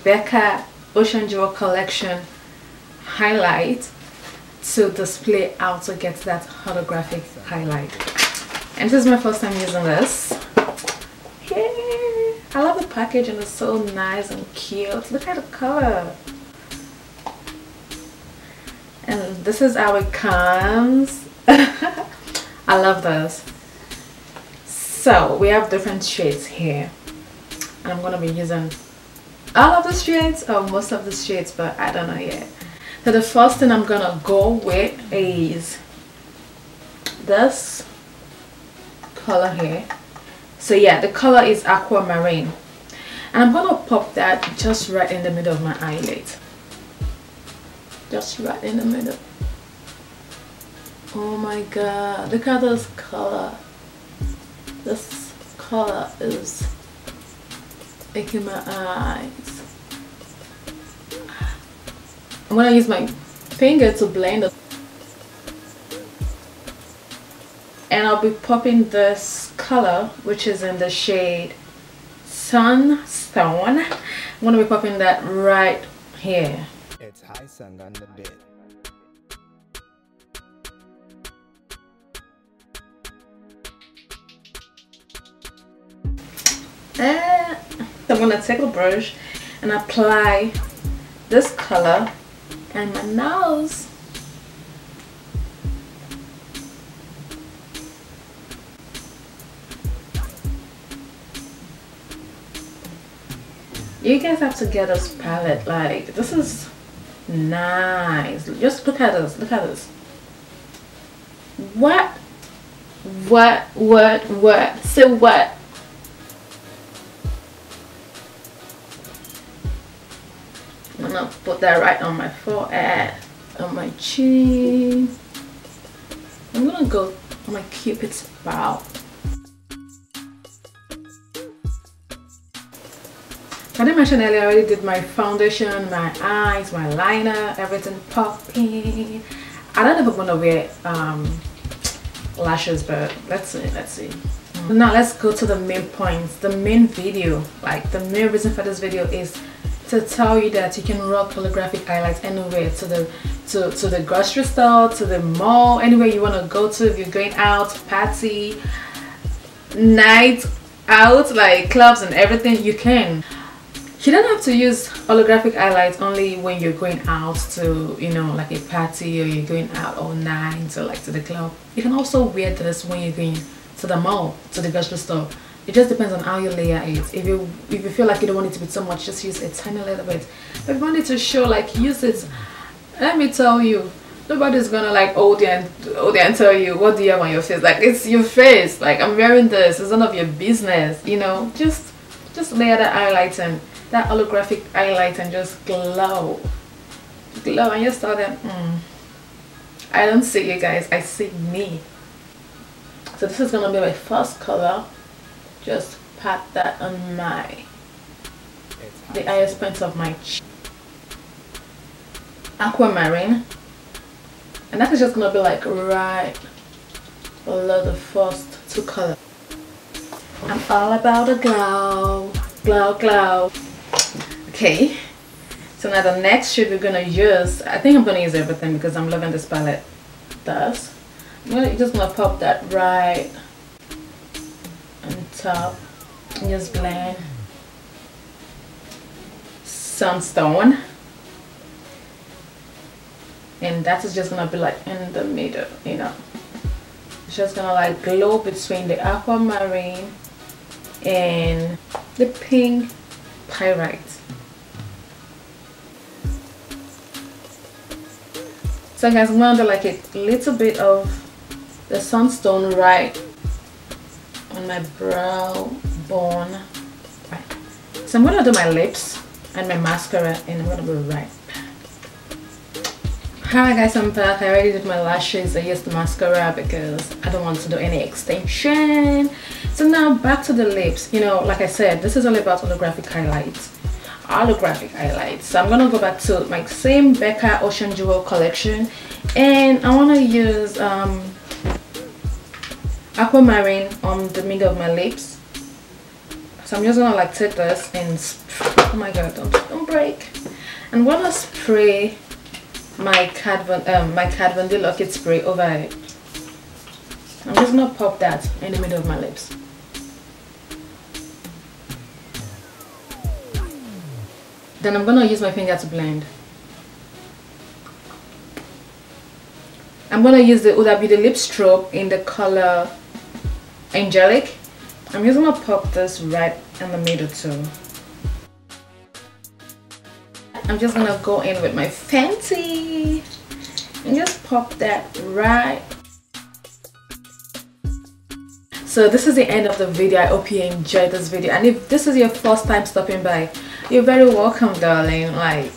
Becca Ocean Jewel Collection highlight to display how to get that holographic highlight. And this is my first time using this. Yay! I love the packaging, it's so nice and cute. Look at the color. And this is how it comes. I love this. So we have different shades here, and I'm gonna be using all of the shades or most of the shades, but I don't know yet. So the first thing I'm gonna go with is this color here. So yeah, the color is aquamarine, and I'm gonna pop that just right in the middle of my eyelid, just right in the middle. Oh my god, look at this color. This color is making my eyes. I'm gonna use my finger to blend it, and I'll be popping this color, which is in the shade Sunstone. I'm gonna be popping that right here. It's high sun on the bed. So I'm gonna take a brush and apply this color and my nose. You guys have to get this palette. Like, this is nice. Just look at this. Look at this. What? Say what? I'm gonna put that right on my forehead, on my chin. I'm gonna go on my cupid's bow. I didn't mention earlier, I already did my foundation, my eyes, my liner, everything popping. I don't know if I'm gonna wear lashes, but let's see. Now let's go to the main points, the main video. Like, the main reason for this video is to tell you that you can rock holographic highlights anywhere, to the grocery store, to the mall, anywhere you want to go to. If you're going out, party, night out, like clubs and everything, you can. You don't have to use holographic highlights only when you're going out to, you know, like a party, or you're going out all night, or like to the club. You can also wear this when you're going to the mall, to the grocery store. It just depends on how you layer it. If you feel like you don't want it to be so much, just use a tiny little bit. If you want it to show, like, use it. Let me tell you, nobody's gonna like hold you and tell you what do you have on your face. Like, it's your face. Like, I'm wearing this. It's none of your business. You know, just layer that highlight and that holographic highlight and just glow, and just tell them, I don't see you guys, I see me. So this is gonna be my first color. Just pat that on the highest point of my cheek. Aquamarine, and that is just gonna be like right below the first two colors. I'm all about a glow, glow. Okay, so now the next shade we're gonna use, I think I'm gonna use everything because I'm loving this palette. Thus, I'm just gonna pop that right on top and just blend. Sunstone, and that is just gonna be like in the middle, you know. It's just gonna like glow between the aquamarine and the pink pyrite. So guys, I'm gonna do like a little bit of the sunstone right on my brow bone. Right. So I'm gonna do my lips and my mascara, and I'm gonna be right back. Hi guys, I'm back. I already did my lashes. I used the mascara because I don't want to do any extension. So now back to the lips. You know, like I said, this is all about holographic highlights. So I'm gonna go back to my same Becca Ocean Jewel collection, and I want to use aquamarine on the middle of my lips. So I'm just gonna like take this and, oh my god, don't break. I'm gonna spray my Kat Von D Lock It spray over it. I'm just gonna pop that in the middle of my lips. Then I'm gonna use my finger to blend. I'm gonna use the Huda Beauty lip strobe in the color Angelic. I'm just gonna pop this right in the middle too. I'm just gonna go in with my Fenty and just pop that right. So this is the end of the video. I hope you enjoyed this video, and if this is your first time stopping by, you're very welcome, darling. Like,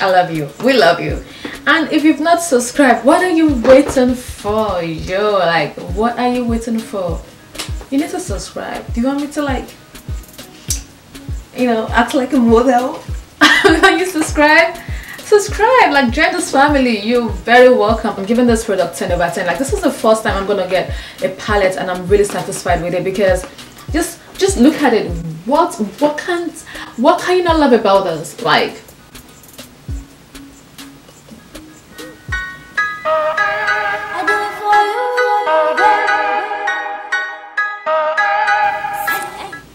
I love you, we love you. And if you've not subscribed, what are you waiting for? Yo, like, what are you waiting for? You need to subscribe. Do you want me to, like, you know, act like a model? When you subscribe, like, join this family. You're very welcome. I'm giving this product 10 over 10. Like, this is the first time I'm gonna get a palette and I'm really satisfied with it, because just look at it. What can you not love about this? Like,